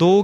2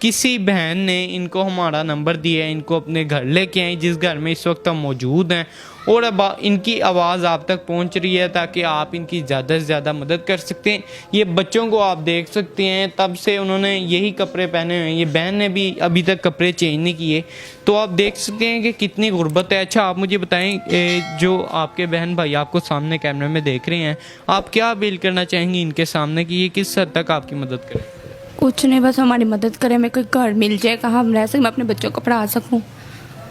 किसी बहन ने इनको हमारा नंबर दिया है, इनको अपने घर लेके आए जिस घर में इस वक्त हम मौजूद हैं, और अब इनकी आवाज़ आप तक पहुंच रही है ताकि आप इनकी ज़्यादा से ज़्यादा मदद कर सकते हैं। ये बच्चों को आप देख सकते हैं, तब से उन्होंने यही कपड़े पहने हुए हैं, ये बहन ने भी अभी तक कपड़े चेंज नहीं किए, तो आप देख सकते हैं कि कितनी गुर्बत है। अच्छा, आप मुझे बताएं, जो आपके बहन भाई आपको सामने कैमरे में देख रहे हैं, आप क्या अपील करना चाहेंगी इनके सामने कि ये किस हद तक आपकी मदद करें? कुछ नहीं, बस हमारी मदद करें, हमें कोई घर मिल जाए कहाँ हम रह सकें, मैं अपने बच्चों को पढ़ा सकूँ,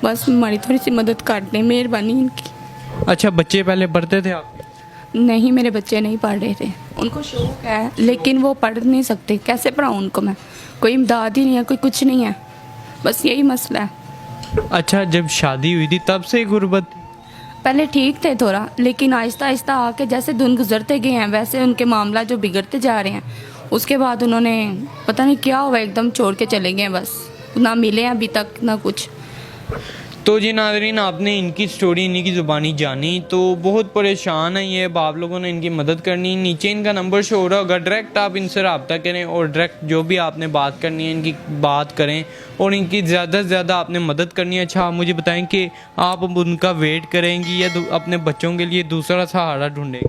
बस हमारी थोड़ी सी मदद कर दें, मेहरबानी इनकी। अच्छा, बच्चे पहले पढ़ते थे आपके? नहीं, मेरे बच्चे नहीं पढ़ रहे थे, उनको शौक है लेकिन वो पढ़ नहीं सकते, कैसे पढ़ाऊँ उनको मैं, कोई इमदाद ही नहीं है, कोई कुछ नहीं है, बस यही मसला है। अच्छा, जब शादी हुई थी तब से गुर्बत? पहले ठीक थे थोड़ा, लेकिन आहिस्ता आहिस्ता आके जैसे दिन गुजरते गए हैं वैसे उनके मामला जो बिगड़ते जा रहे हैं, उसके बाद उन्होंने पता नहीं क्या हुआ एकदम छोड़ के चले गए, बस ना मिले अभी तक ना कुछ। तो जी नाज़रीन, आपने इनकी स्टोरी इन्हीं की ज़ुबानी जानी, तो बहुत परेशान है ये, अब आप लोगों ने इनकी मदद करनी, नीचे इनका नंबर शो हो रहा होगा, डायरेक्ट आप इनसे रब्ता करें और डायरेक्ट जो भी आपने बात करनी है इनकी बात करें और इनकी ज़्यादा से ज़्यादा आपने मदद करनी है। अच्छा, आप मुझे बताएं कि आप अब उनका वेट करेंगी या अपने बच्चों के लिए दूसरा सहारा ढूंढेंगी?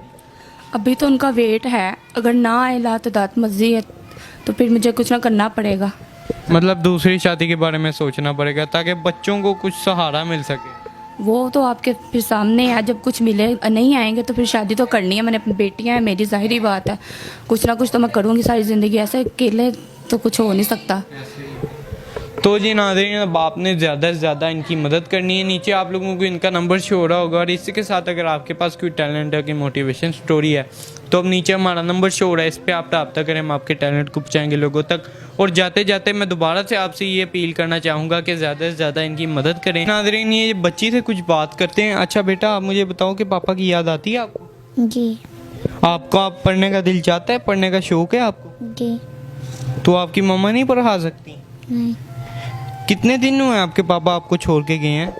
अभी तो उनका वेट है, अगर ना आए ला तो दात मर्जी है, तो फिर मुझे कुछ ना करना पड़ेगा। मतलब दूसरी शादी के बारे में सोचना पड़ेगा ताकि बच्चों को कुछ सहारा मिल सके। वो तो आपके फिर सामने है, जब कुछ मिले नहीं आएंगे तो फिर शादी तो करनी है, मैंने अपनी बेटियां हैं, मेरी ज़ाहिरी बात है, कुछ ना कुछ तो मैं करूँगी सारी ज़िंदगी, ऐसे अकेले तो कुछ हो नहीं सकता। तो जी नाज़रीन, अब आपने ज़्यादा से ज़्यादा इनकी मदद करनी है, नीचे आप लोगों को इनका नंबर शो हो रहा होगा, और इसी के साथ अगर आपके पास कोई टैलेंट है, कोई मोटिवेशन स्टोरी है, तो अब नीचे हमारा नंबर शो हो रहा है, इस पर आप रब्ता करें, हम आपके टैलेंट को पहुँचाएंगे लोगों तक। और जाते जाते मैं दोबारा से आपसे ये अपील करना चाहूँगा कि ज़्यादा से ज़्यादा इनकी मदद करें। नाज़रीन, ये बच्ची से कुछ बात करते हैं। अच्छा बेटा, आप मुझे बताओ कि पापा की याद आती है आपको? जी आपको आप पढ़ने का दिल चाहता है, पढ़ने का शौक है आपको? जी तो आपकी मम्मा नहीं पढ़ा सकती? नहीं। कितने दिन हुए आपके पापा आपको छोड़ के गए हैं?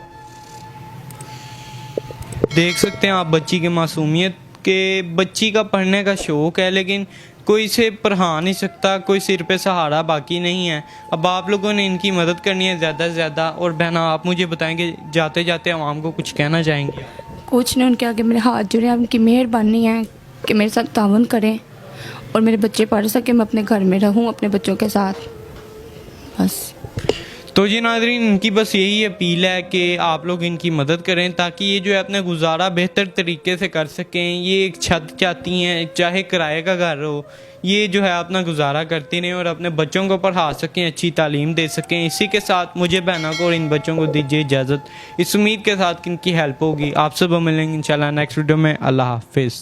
देख सकते हैं आप बच्ची की मासूमियत के, बच्ची का पढ़ने का शौक है लेकिन कोई इसे पढ़ा नहीं सकता, कोई सिर पे सहारा बाकी नहीं है। अब आप लोगों ने इनकी मदद करनी है ज़्यादा से ज़्यादा। और बहना, आप मुझे बताएंगे जाते जाते आवाम को कुछ कहना चाहेंगे? कुछ नहीं, उनके आगे मेरे हाथ जुड़े, उनकी मेहरबानी है कि मेरे साथ ताउन करें और मेरे बच्चे पढ़ सके, मैं अपने घर में रहूं अपने बच्चों के साथ, बस। तो जी नाज़रीन, इनकी बस यही अपील है कि आप लोग इनकी मदद करें ताकि ये जो है अपना गुजारा बेहतर तरीके से कर सकें। ये एक छत चाहती हैं, चाहे किराए का घर हो, ये जो है अपना गुजारा करती रहें और अपने बच्चों को पढ़ा सकें, अच्छी तालीम दे सकें। इसी के साथ मुझे बहनों को और इन बच्चों को दीजिए इजाज़त, इस उम्मीद के साथ कि इनकी हेल्प होगी। आप सब मिलेंगे इंशाल्लाह नेक्स्ट वीडियो में। अल्लाह हाफिज़।